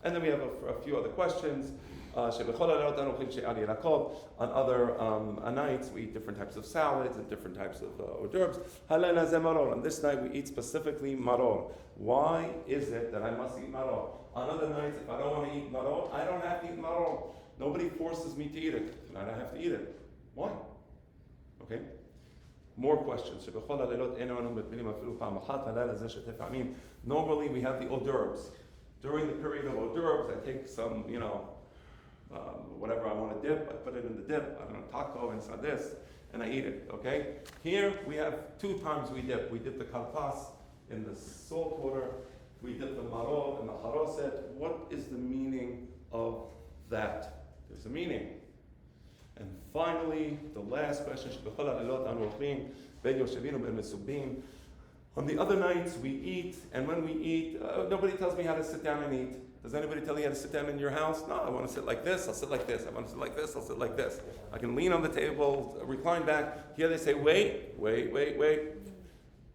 And then we have a few other questions. On other nights, we eat different types of salads and different types of hors d'oeuvres. On this night, we eat specifically maror. Why is it that I must eat maror? On other nights, if I don't want to eat maror, I don't have to eat maror. Nobody forces me to eat it, and I don't have to eat it. Why? Okay. More questions. Normally, we have the hors d'oeuvres. During the period of hors d'oeuvres, I take some, whatever I want to dip, I put it in the dip, I don't know, taco, inside this, and I eat it, okay? Here, we have 2 times we dip. We dip the karpas in the salt water, we dip the maror in the haroset. What is the meaning of that? There's a meaning. And finally, the last question, on the other nights, we eat, and when we eat, nobody tells me how to sit down and eat. Does anybody tell you how to sit down in your house? No, I want to sit like this, I'll sit like this. I want to sit like this, I'll sit like this. I can lean on the table, recline back. Here they say, wait.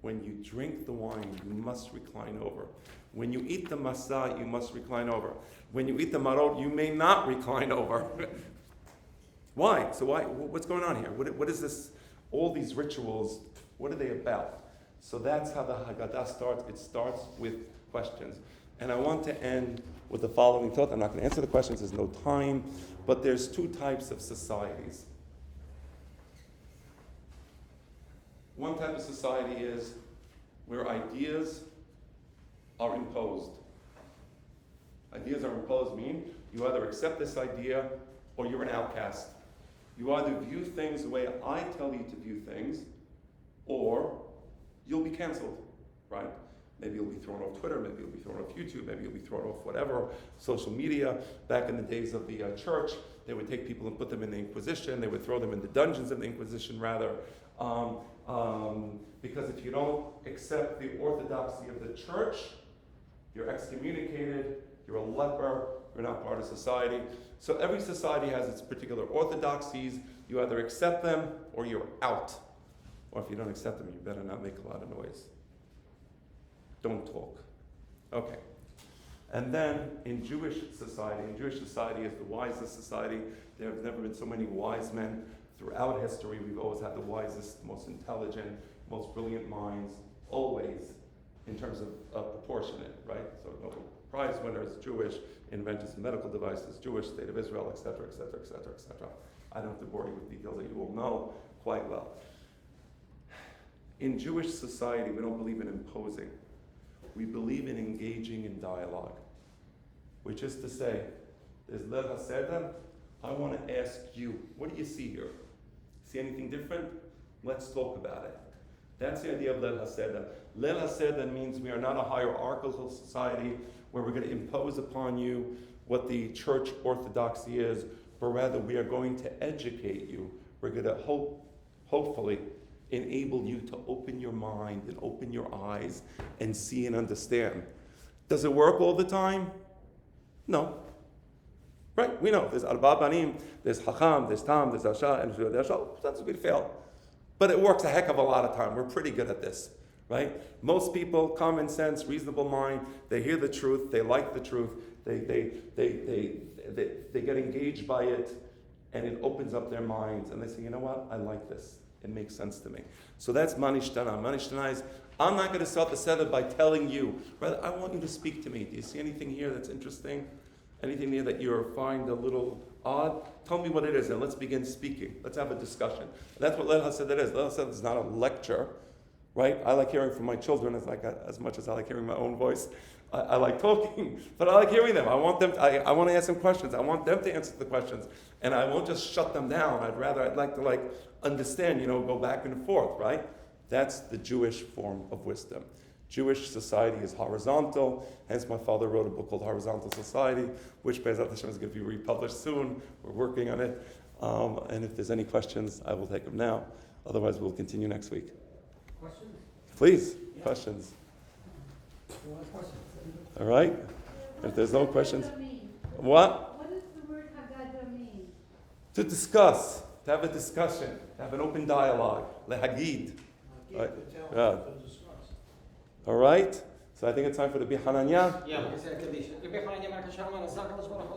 When you drink the wine, you must recline over. When you eat the Masa, you must recline over. When you eat the marot, you may not recline over. Why? So why? What's going on here? What is this? All these rituals, what are they about? So that's how the Haggada starts. It starts with questions. And I want to end with the following thought. I'm not going to answer the questions, there's no time. But there's two types of societies. One type of society is where ideas are imposed. Ideas are imposed mean you either accept this idea or you're an outcast. You either view things the way I tell you to view things, or you'll be canceled, right? Maybe you'll be thrown off Twitter, maybe you'll be thrown off YouTube, maybe you'll be thrown off whatever, social media. Back in the days of the church, they would take people and put them in the Inquisition. They would throw them in the dungeons of the Inquisition, rather. Because if you don't accept the orthodoxy of the church, you're excommunicated, you're a leper, you're not part of society. So every society has its particular orthodoxies. You either accept them or you're out. Or if you don't accept them, you better not make a lot of noise. Don't talk. Okay. And then in Jewish society is the wisest society. There have never been so many wise men. Throughout history, we've always had the wisest, most intelligent, most brilliant minds, always, in terms of proportionate, right? So Nobel Prize winners, Jewish, inventors of medical devices, Jewish, State of Israel, etc., etc., etc., etc. I don't have to bore you with details that you all know quite well. In Jewish society, we don't believe in imposing. We believe in engaging in dialogue, which is to say, there's Leil HaSeder. I want to ask you, what do you see here? See anything different? Let's talk about it. That's the idea of Leil HaSeder. Leil HaSeder means we are not a hierarchical society where we're going to impose upon you what the church orthodoxy is, but rather we are going to educate you. We're going to hopefully enable you to open your mind and open your eyes and see and understand. Does it work all the time? No. Right, we know. There's Arba Banim, there's Chacham, there's Tam, there's Asha, and there's Asha. That's a good fail. But it works a heck of a lot of time. We're pretty good at this, right? Most people, common sense, reasonable mind, they hear the truth, they like the truth, they get engaged by it, and it opens up their minds, and they say, you know what, I like this. It makes sense to me. So that's Manishtana. Manishtana is, I'm not going to start the Seder by telling you, rather, I want you to speak to me. Do you see anything here that's interesting? Anything there that you find a little odd? Tell me what it is, and let's begin speaking. Let's have a discussion. And that's what Leil HaSeder is. Leil HaSeder is not a lecture, right? I like hearing from my children as much as I like hearing my own voice. I like talking, but I like hearing them. I want to ask them questions. I want them to answer the questions, and I won't just shut them down. I'd like to understand, go back and forth, right? That's the Jewish form of wisdom. Jewish society is horizontal, hence my father wrote a book called Horizontal Society, which Be'ezrat Hashem is going to be republished soon. We're working on it. And if there's any questions, I will take them now. Otherwise, we'll continue next week. Questions? Please, Yeah. questions. Questions? All right? If there's no questions. What? What does the word Haggada mean? To discuss, to have a discussion, to have an open dialogue. Lehagid. Right. Yeah. All right? So I think it's time for the Bihananya. Yeah.